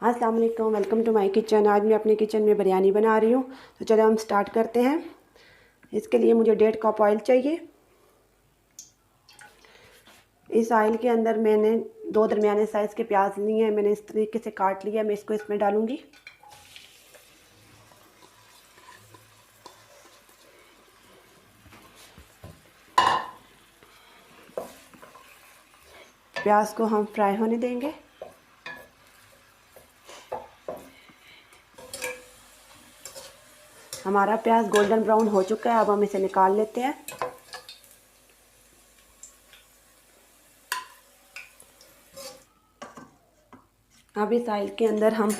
अस्सलाम वालेकुम, welcome to my kitchen. आज मैं अपने किचन में बिरयानी बना रही हूँ। तो चलो हम स्टार्ट करते हैं। इसके लिए मुझे 1.5 कप ऑयल चाहिए। इस ऑयल के अंदर मैंने 2 दरमियाने साइज़ के प्याज लिए हैं। मैंने इस तरीके से काट लिया। मैं इसको इसमें डालूँगी। प्याज को हम फ्राई होने देंगे। हमारा प्याज गोल्डन ब्राउन हो चुका है। अब हम इसे निकाल लेते हैं। अब इस ऑयल के अंदर हम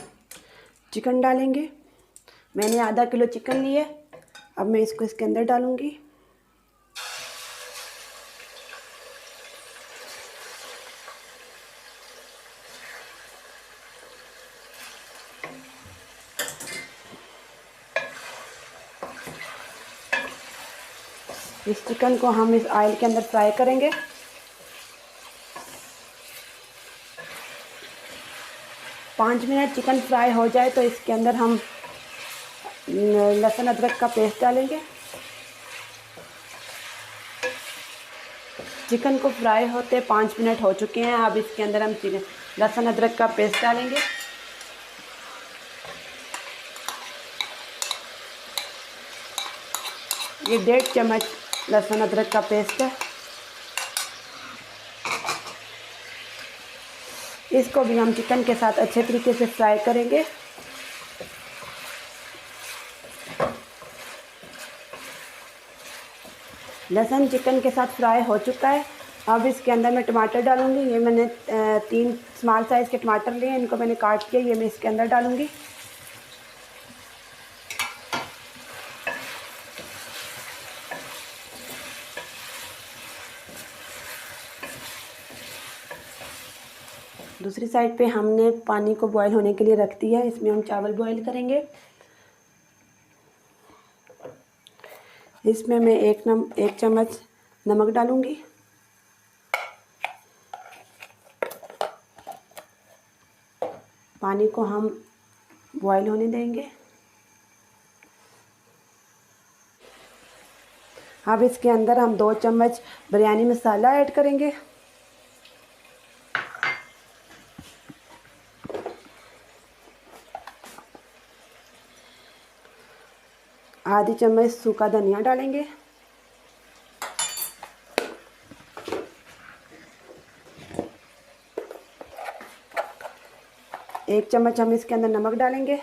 चिकन डालेंगे। मैंने आधा किलो चिकन लिया। अब मैं इसको इसके अंदर डालूँगी। इस चिकन को हम इस ऑयल के अंदर फ्राई करेंगे। पाँच मिनट चिकन फ्राई हो जाए तो इसके अंदर हम लहसुन अदरक का पेस्ट डालेंगे। चिकन को फ्राई होते 5 मिनट हो चुके हैं। अब इसके अंदर हम लहसुन अदरक का पेस्ट डालेंगे। ये 1.5 चम्मच लहसुन अदरक का पेस्ट है। इसको भी हम चिकन के साथ अच्छे तरीके से फ्राई करेंगे। लहसुन चिकन के साथ फ्राई हो चुका है। अब इसके अंदर मैं टमाटर डालूंगी। ये मैंने 3 स्मॉल साइज़ के टमाटर लिए हैं। इनको मैंने काट के ये मैं इसके अंदर डालूंगी। दूसरी साइड पे हमने पानी को बॉईल होने के लिए रख दिया है। इसमें हम चावल बॉईल करेंगे। इसमें मैं 1 चम्मच नमक डालूंगी। पानी को हम बॉईल होने देंगे। अब इसके अंदर हम 2 चम्मच बिरयानी मसाला ऐड करेंगे। आधी चम्मच सूखा धनिया डालेंगे। एक चम्मच हम इसके अंदर नमक डालेंगे।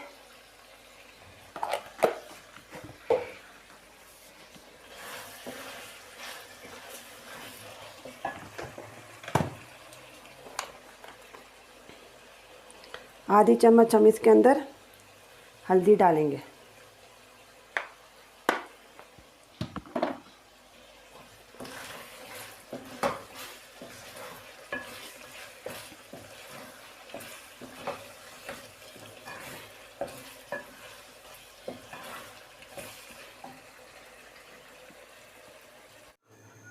आधी चम्मच हम इसके अंदर हल्दी डालेंगे।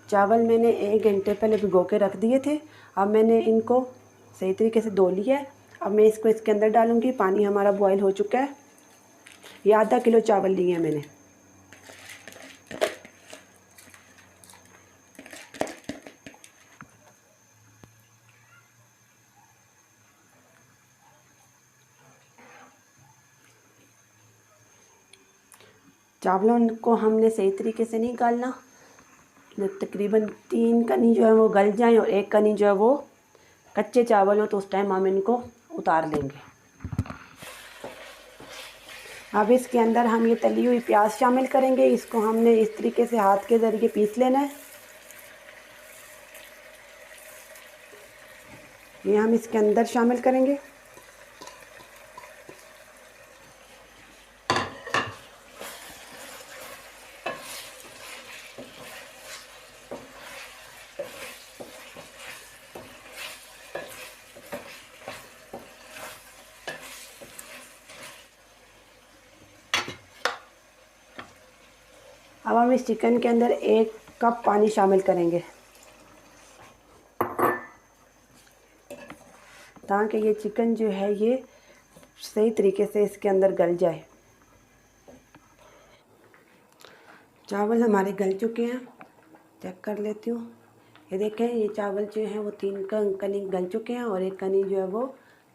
चावल मैंने 1 घंटे पहले भिगो के रख दिए थे। अब मैंने इनको सही तरीके से धो लिया है। अब मैं इसको इसके अंदर डालूंगी। पानी हमारा बॉईल हो चुका है। ये आधा किलो चावल लिए हैं मैंने। चावलों को हमने सही तरीके से नहीं गालना। तकरीबन 3 कनी जो है वो गल जाएं और 1 कनी जो है वो कच्चे चावल हो तो उस टाइम हम इनको उतार लेंगे। अब इसके अंदर हम ये तली हुई प्याज शामिल करेंगे। इसको हमने इस तरीके से हाथ के ज़रिए पीस लेना है। ये हम इसके अंदर शामिल करेंगे। अब हम इस चिकन के अंदर 1 कप पानी शामिल करेंगे ताकि ये चिकन जो है ये सही तरीके से इसके अंदर गल जाए। चावल हमारे गल चुके हैं, चेक कर लेती हूँ। ये देखें, ये चावल जो हैं वो 3 कनी गल चुके हैं और एक कनी जो है वो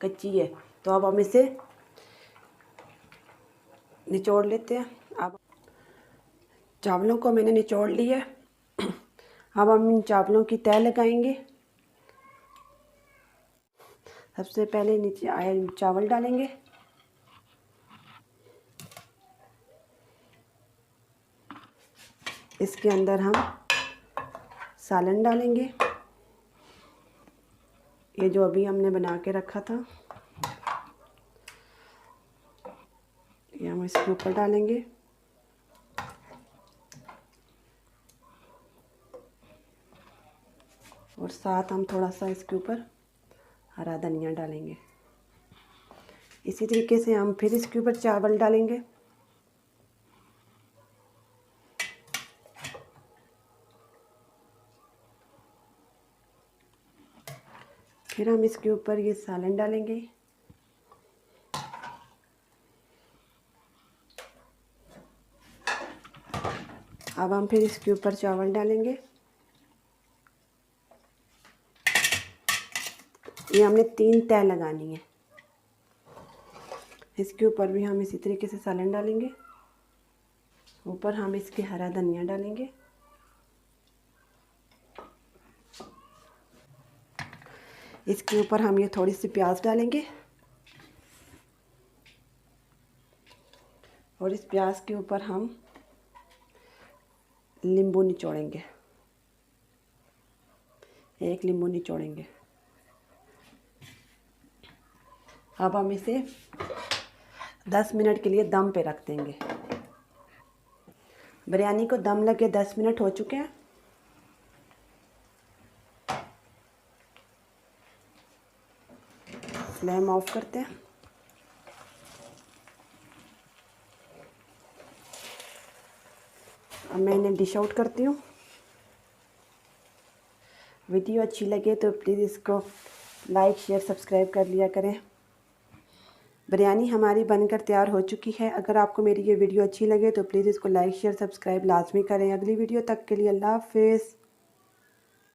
कच्ची है। तो अब हम इसे निचोड़ लेते हैं। अब चावलों को मैंने निचोड़ लिया है। अब हम इन चावलों की तह लगाएंगे। सबसे पहले नीचे चावल डालेंगे, इसके अंदर हम सालन डालेंगे, ये जो अभी हमने बना के रखा था, ये हम इसके ऊपर डालेंगे। और साथ हम थोड़ा सा इसके ऊपर हरा धनिया डालेंगे। इसी तरीके से हम फिर इसके ऊपर चावल डालेंगे। फिर हम इसके ऊपर ये सालन डालेंगे। अब हम फिर इसके ऊपर चावल डालेंगे। ये हमने 3 तह लगानी है। इसके ऊपर भी हम इसी तरीके से सालन डालेंगे। ऊपर हम इसके हरा धनिया डालेंगे। इसके ऊपर हम ये थोड़ी सी प्याज डालेंगे और इस प्याज के ऊपर हम नींबू निचोड़ेंगे, 1 नींबू निचोड़ेंगे। अब हम इसे 10 मिनट के लिए दम पे रख देंगे। बिरयानी को दम लगे 10 मिनट हो चुके हैं। फ्लेम ऑफ करते हैं। अब मैं इन्हें डिश आउट करती हूँ। वीडियो अच्छी लगे तो प्लीज़ इसको लाइक शेयर सब्सक्राइब कर लिया करें। बिरयानी हमारी बनकर तैयार हो चुकी है। अगर आपको मेरी ये वीडियो अच्छी लगे तो प्लीज़ इसको लाइक शेयर सब्सक्राइब लाजमी करें। अगली वीडियो तक के लिए अल्लाह हाफ़िज़।